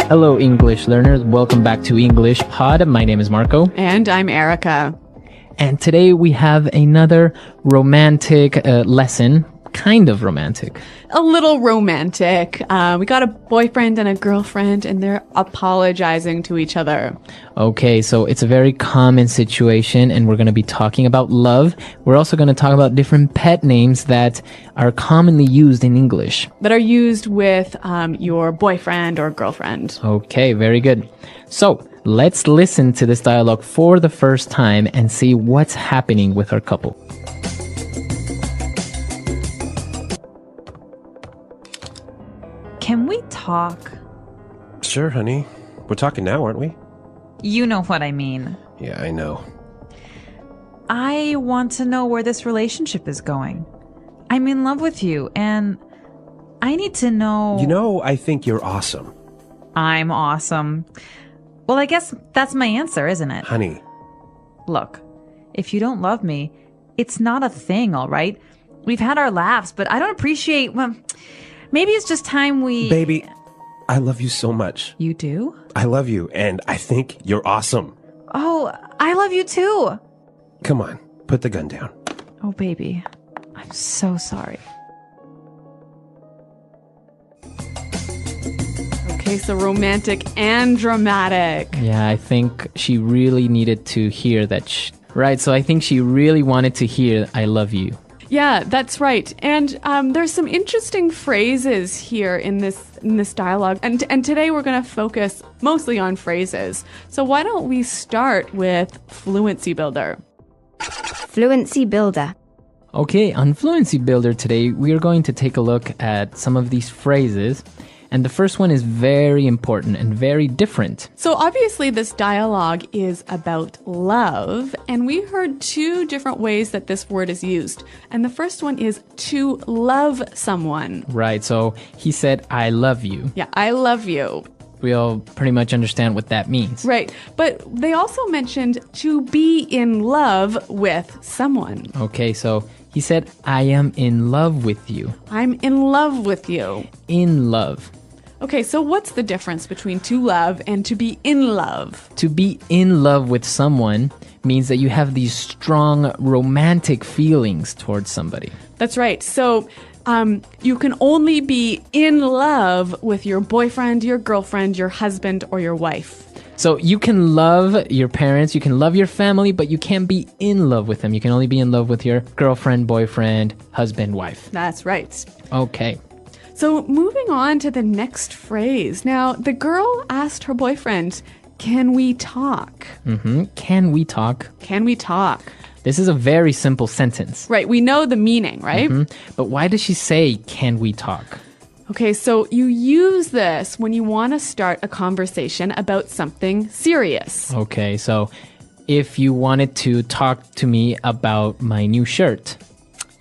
Hello, English learners. Welcome back to English Pod. My name is Marco. And I'm Erica. And today we have another romantic lesson. Kind of romantic. A little romantic. We got a boyfriend and a girlfriend, and they're apologizing to each other. Okay, so it's a very common situation, and we're going to be talking about love. We're also going to talk about different pet names that are commonly used in English. That are used with your boyfriend or girlfriend. Okay, very good. So let's listen to this dialogue for the first time and see what's happening with our couple. Can we talk? Sure, honey. We're talking now, aren't we? You know what I mean. Yeah, I know. I want to know where this relationship is going. I'm in love with you, and I need to know... You know, I think you're awesome. I'm awesome. Well, I guess that's my answer, isn't it? Honey. Look, if you don't love me, it's not a thing, all right? We've had our laughs, but I don't appreciate... Well, maybe it's just time we... Baby, I love you so much. You do? I love you, and I think you're awesome. Oh, I love you too. Come on, put the gun down. Oh, baby. I'm so sorry. Okay, so romantic and dramatic. Yeah, I think she really needed to hear that. Right, so I think she really wanted to hear, I love you. Yeah, that's right. And there's some interesting phrases here in this dialogue. And today we're going to focus mostly on phrases. So why don't we start with Fluency Builder? Fluency Builder. Okay, on Fluency Builder today, we are going to take a look at some of these phrases. And the first one is very important and very different. So obviously this dialogue is about love, and we heard two different ways that this word is used. And the first one is to love someone. Right, so he said, I love you. Yeah, I love you. We all pretty much understand what that means. Right, but they also mentioned to be in love with someone. Okay, so he said, I am in love with you. I'm in love with you. In love. Okay, so what's the difference between to love and to be in love? To be in love with someone means that you have these strong romantic feelings towards somebody. That's right. So you can only be in love with your boyfriend, your girlfriend, your husband, or your wife. So you can love your parents, you can love your family, but you can't be in love with them. You can only be in love with your girlfriend, boyfriend, husband, wife. That's right. Okay. So moving on to the next phrase. Now, the girl asked her boyfriend, can we talk? Can we talk? Can we talk? This is a very simple sentence. Right, we know the meaning, right? But why does she say, can we talk? Okay, so you use this when you want to start a conversation about something serious. Okay, so if you wanted to talk to me about my new shirt.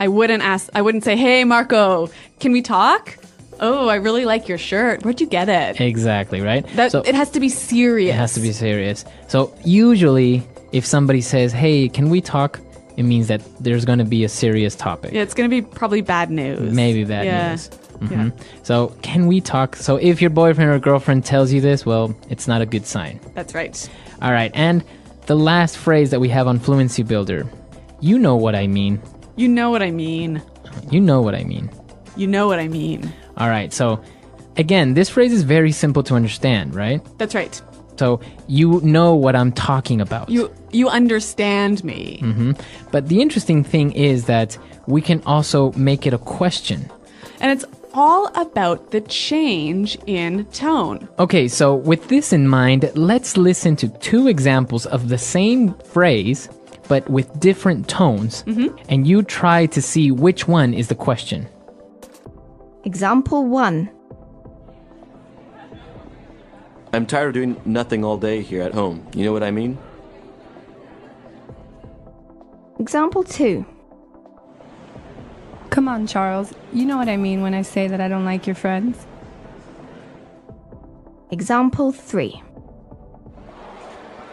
I wouldn't say, hey, Marco, can we talk? Oh, I really like your shirt. Where'd you get it? Exactly, right? It has to be serious. It has to be serious. So usually, if somebody says, hey, can we talk? It means that there's going to be a serious topic. Yeah, it's going to be probably bad news. Maybe bad news. Yeah. So can we talk? So if your boyfriend or girlfriend tells you this, well, it's not a good sign. That's right. All right. And the last phrase that we have on Fluency Builder, you know what I mean. You know what I mean. You know what I mean. You know what I mean. All right. So again, this phrase is very simple to understand, right? That's right. So you know what I'm talking about. You understand me. But the interesting thing is that we can also make it a question. And it's all about the change in tone. Okay, so with this in mind, let's listen to two examples of the same phrase, but with different tones. And you try to see which one is the question. Example 1. I'm tired of doing nothing all day here at home. You know what I mean? Example 2. Come on, Charles. You know what I mean when I say that I don't like your friends. Example 3.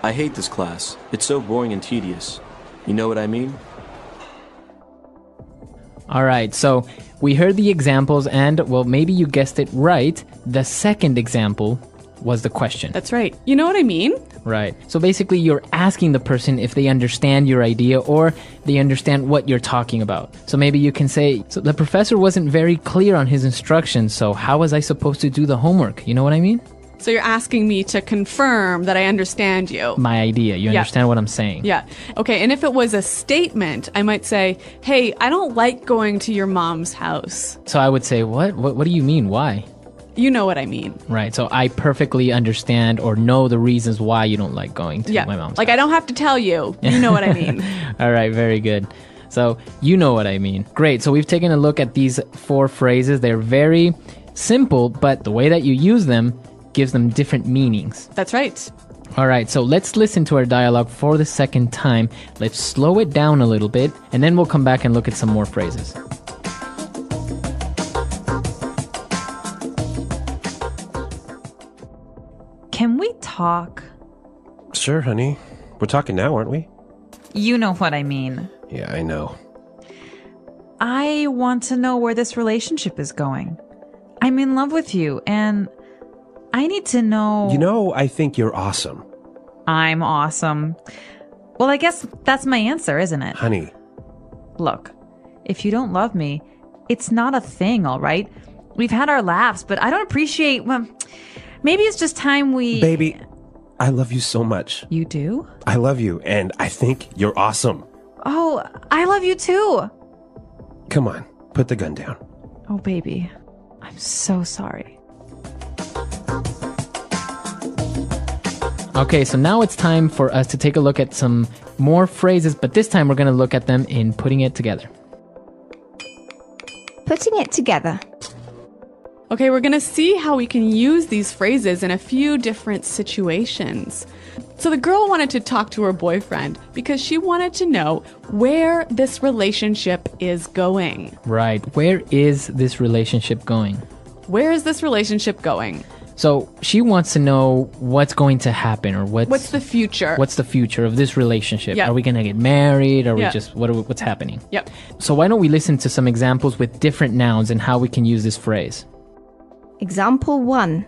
I hate this class. It's so boring and tedious. You know what I mean? All right, so we heard the examples and, well, maybe you guessed it right. The second example was the question. That's right. You know what I mean? Right. So basically, you're asking the person if they understand your idea or they understand what you're talking about. So maybe you can say, so the professor wasn't very clear on his instructions, so how was I supposed to do the homework? You know what I mean? So you're asking me to confirm that I understand you. My idea. You Yeah. understand what I'm saying? Yeah. Okay. And if it was a statement, I might say, hey, I don't like going to your mom's house. So I would say, what? What do you mean? Why? You know what I mean. Right. So I perfectly understand or know the reasons why you don't like going to Yeah. my mom's Like, house. I don't have to tell you. You know what I mean. All right, very good. So you know what I mean. Great. So we've taken a look at these 4 phrases. They're very simple, but the way that you use them gives them different meanings. That's right. All right, so let's listen to our dialogue for the second time. Let's slow it down a little bit, and then we'll come back and look at some more phrases. Can we talk? Sure, honey. We're talking now, aren't we? You know what I mean. Yeah, I know. I want to know where this relationship is going. I'm in love with you, and I need to know. You know, I think you're awesome. I'm awesome. Well, I guess that's my answer, isn't it? Honey, Look, if you don't love me, it's not a thing, all right? We've had our laughs, but I don't appreciate. Well, maybe it's just time we. baby, I love you so much. You do? I love you, and I think you're awesome. Oh, I love you too. Come on, put the gun down. Oh, baby. I'm so sorry. Okay, so now it's time for us to take a look at some more phrases, but this time we're going to look at them in putting it together. Putting it together. Okay, we're going to see how we can use these phrases in a few different situations. So the girl wanted to talk to her boyfriend because she wanted to know where this relationship is going. Right. Where is this relationship going? Where is this relationship going? So she wants to know what's going to happen or What's the future? what's the future of this relationship? Yeah. Are we going to get married? Are Yeah. we just what's happening? Yep. So why don't we listen to some examples with different nouns and how we can use this phrase? Example 1.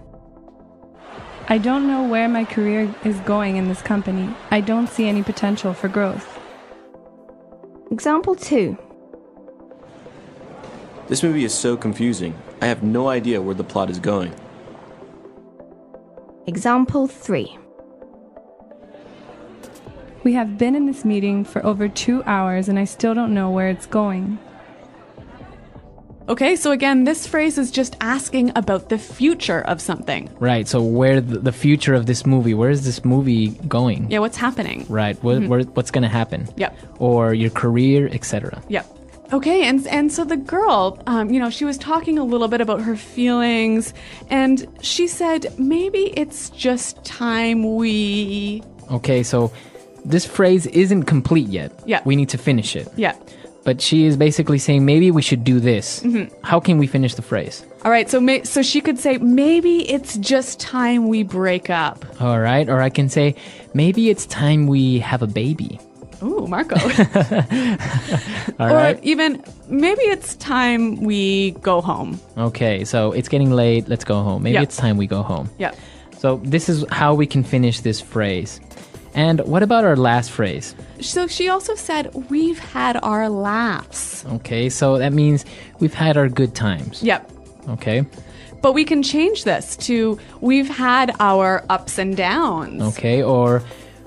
I don't know where my career is going in this company. I don't see any potential for growth. Example 2. This movie is so confusing. I have no idea where the plot is going. Example 3. We have been in this meeting for over 2 hours and I still don't know where it's going. Okay, so again, this phrase is just asking about the future of something. Right. So where the future of this movie? Where is this movie going? Yeah, what's happening? Right. What's going to happen? Yep. Or your career, etc. Yep. Okay, and so the girl, she was talking a little bit about her feelings, and she said maybe it's just time we. Okay. So this phrase isn't complete yet. Yeah. We need to finish it. Yeah. But she is basically saying maybe we should do this. How can we finish the phrase? All right, so she could say maybe it's just time we break up. All right. Or I can say maybe it's time we have a baby. Ooh, Marco. All or right. even maybe it's time we go home. Okay. So it's getting late. Let's go home. Maybe Yeah. it's time we go home. Yep. So this is how we can finish this phrase. And what about our last phrase? So she also said we've had our laughs. Okay, so that means we've had our good times. Yep. Okay. But we can change this to we've had our ups and downs. Okay, or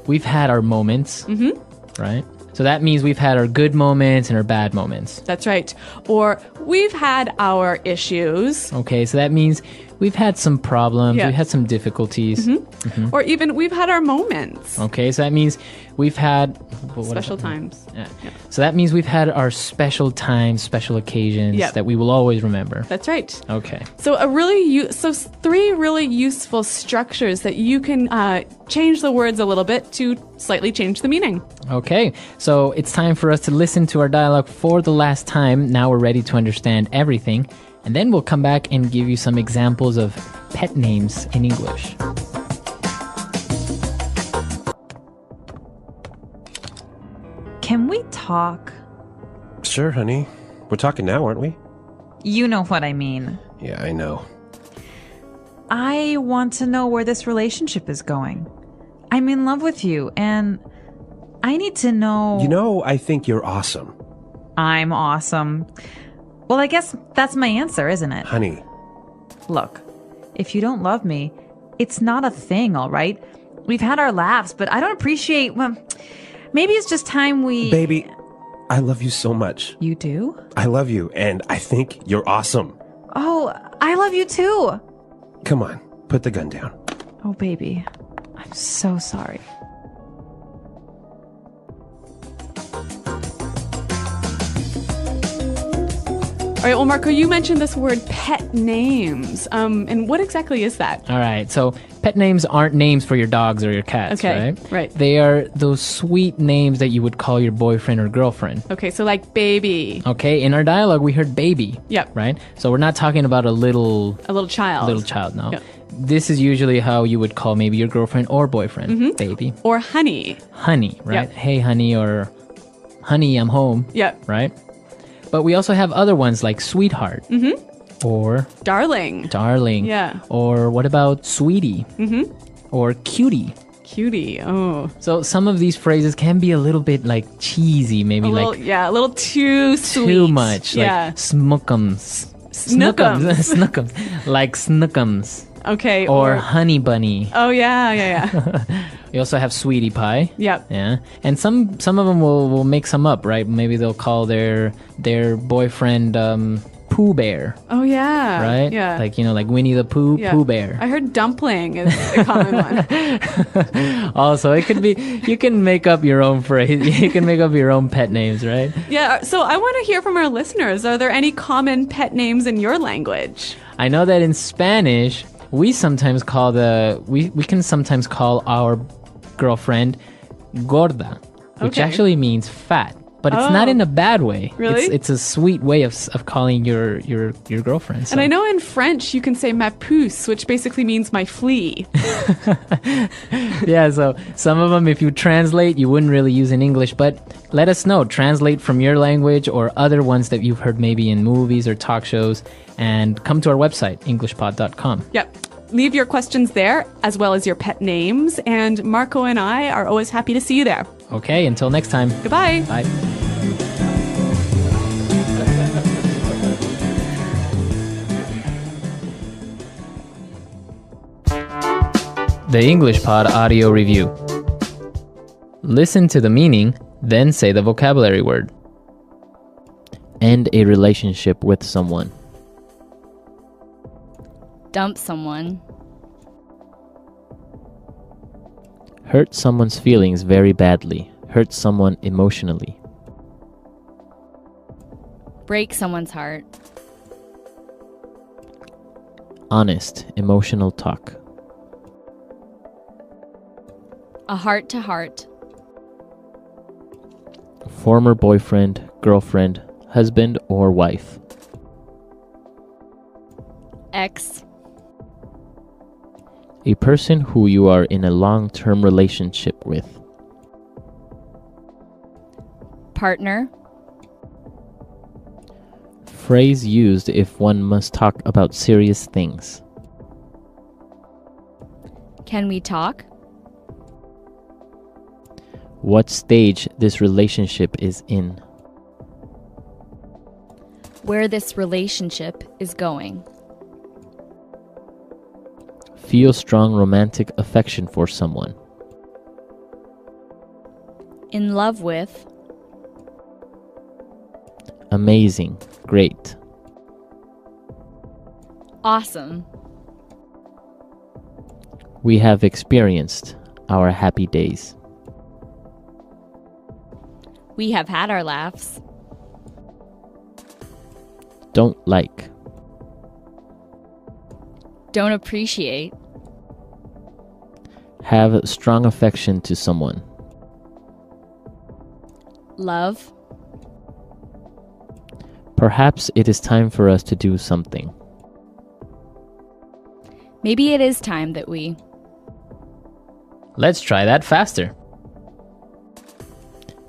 we've had our moments. Right? So that means we've had our good moments and our bad moments. That's right. Or we've had our issues. Okay, so that means we've had some problems, Yeah. we've had some difficulties. Or even we've had our moments. Okay, so that means we've had Special times. Yeah. So that means we've had our special times, special occasions Yep. that we will always remember. That's right. Okay. So three really useful structures that you can change the words a little bit to slightly change the meaning. Okay, so it's time for us to listen to our dialogue for the last time. Now we're ready to understand everything. And then we'll come back and give you some examples of pet names in English. Can we talk? Sure, honey. We're talking now, aren't we? You know what I mean. Yeah, I know. I want to know where this relationship is going. I'm in love with you, and I need to know. You know, I think you're awesome. I'm awesome. Well, I guess that's my answer, isn't it? Honey, Look, if you don't love me, it's not a thing, all right? We've had our laughs, but I don't appreciate. Well, maybe it's just time we. baby, I love you so much. You do? I love you, and I think you're awesome. Oh, I love you too. Come on, put the gun down. Oh, baby. I'm so sorry. All right, well, Marco, you mentioned this word pet names. And what exactly is that? All right. So pet names aren't names for your dogs or your cats, Okay, right? right. They are those sweet names that you would call your boyfriend or girlfriend. Okay, so like baby, Okay. In our dialogue, we heard baby. Yep. Right. So we're not talking about a little a little child. no. Yep. This is usually how you would call maybe your girlfriend or boyfriend, baby. Or honey. Honey, right? Yep. Hey, honey, or honey, I'm home. Yep. Right? But we also have other ones like sweetheart or Darling. darling. Yeah. Or what about sweetie? Or cutie. Cutie. Oh. So some of these phrases can be a little bit like cheesy, maybe A little, like yeah, a little too sweet. too much. Yeah. Like smookums. Snookums. Snookums. Like snookums. Okay. Or honey bunny. Oh, yeah. We also have sweetie pie. Yep. Yeah. And some of them will make some up, right? Maybe they'll call their boyfriend Pooh Bear, Oh, yeah. right? Yeah. Like, like Winnie the Pooh, Yeah. Pooh Bear. I heard dumpling is a common one. Also, it could be, you can make up your own phrase. You can make up your own pet names, right? Yeah. So I want to hear from our listeners. Are there any common pet names in your language? I know that in Spanish, we sometimes call we can sometimes call our girlfriend gorda, which Okay. actually means fat. But it's not Oh. in a bad way. Really? It's a sweet way of calling your girlfriend. So. And I know in French you can say ma puce, which basically means my flea. Yeah, so some of them, if you translate, you wouldn't really use in English. But let us know. Translate from your language or other ones that you've heard maybe in movies or talk shows. And come to our website, englishpod.com. Yep. Leave your questions there, as well as your pet names. And Marco and I are always happy to see you there. Okay, until next time. Goodbye. Bye. The English Pod Audio Review. Listen to the meaning, then say the vocabulary word. End a relationship with someone. Dump someone. Hurt someone's feelings very badly. Hurt someone emotionally. Break someone's heart. Honest, emotional talk. A heart to heart. Former boyfriend, girlfriend, husband or wife. Ex. A person who you are in a long-term relationship with. Partner. Phrase used if one must talk about serious things. Can we talk? What stage this relationship is in. Where this relationship is going. Feel strong romantic affection for someone. In love with. Amazing, great. Awesome. We have experienced our happy days. We have had our laughs. Don't like. Don't appreciate. Have strong affection to someone. Love. Perhaps it is time for us to do something. Maybe it is time that we. Let's try that faster.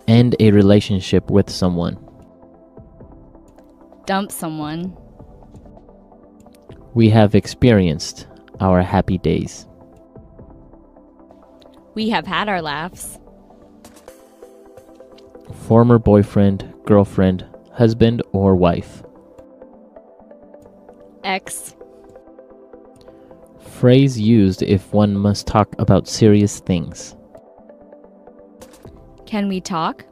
End a relationship with someone. Dump someone. We have experienced our happy days. We have had our laughs. Former boyfriend, girlfriend, husband, or wife. Ex. Phrase used if one must talk about serious things. Can we talk?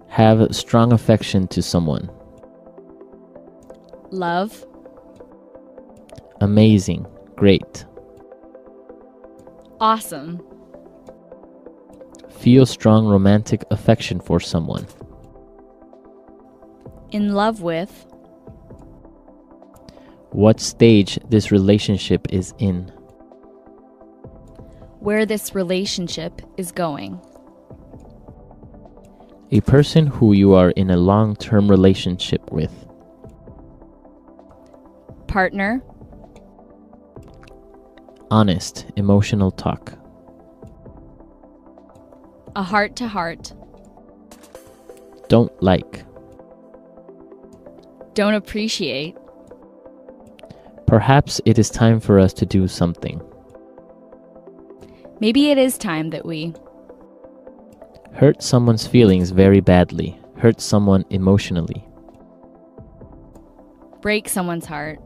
Have strong affection to someone. Love. Amazing, great. Awesome. Feel strong romantic affection for someone. In love with. What stage this relationship is in. Where this relationship is going. A person who you are in a long-term relationship with. Partner. Honest, emotional talk. A heart to heart. Don't like. Don't appreciate. Perhaps it is time for us to do something. Maybe it is time that we. Hurt someone's feelings very badly. Hurt someone emotionally. Break someone's heart.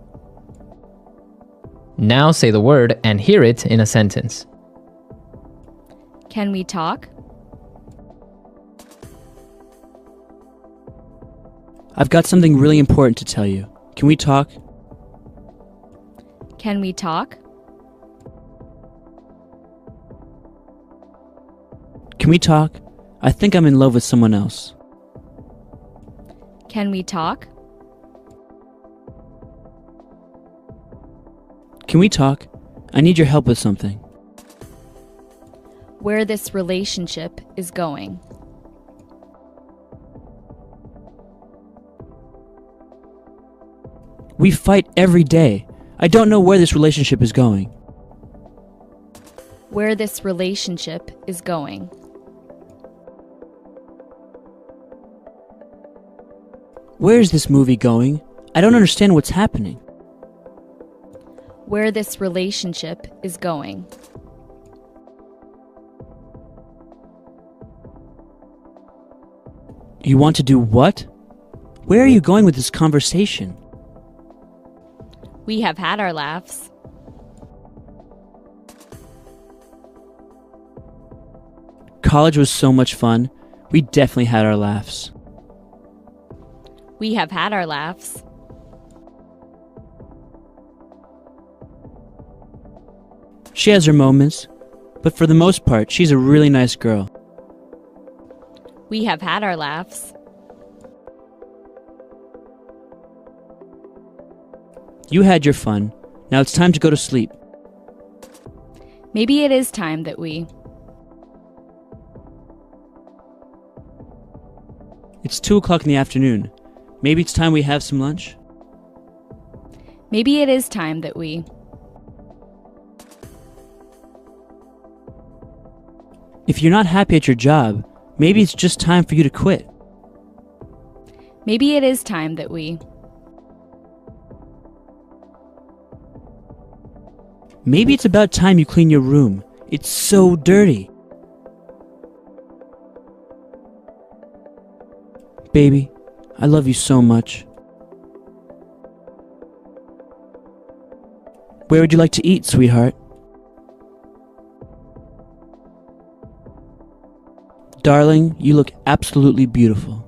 Now say the word and hear it in a sentence. Can we talk? I've got something really important to tell you. Can we talk? Can we talk? Can we talk? I think I'm in love with someone else. Can we talk? Can we talk? I need your help with something. Where this relationship is going. We fight every day. I don't know where this relationship is going. Where this relationship is going. Where is this movie going? I don't understand what's happening. Where this relationship is going. You want to do what? Where are you going with this conversation? We have had our laughs. College was so much fun. We definitely had our laughs. We have had our laughs. She has her moments, but for the most part, she's a really nice girl. We have had our laughs. You had your fun. Now it's time to go to sleep. Maybe it is time that we. It's 2 o'clock in the afternoon. Maybe it's time we have some lunch? Maybe it is time that we. If you're not happy at your job, maybe it's just time for you to quit. Maybe it is time that we. Maybe it's about time you clean your room. It's so dirty. Baby, I love you so much. Where would you like to eat, sweetheart? Darling, you look absolutely beautiful.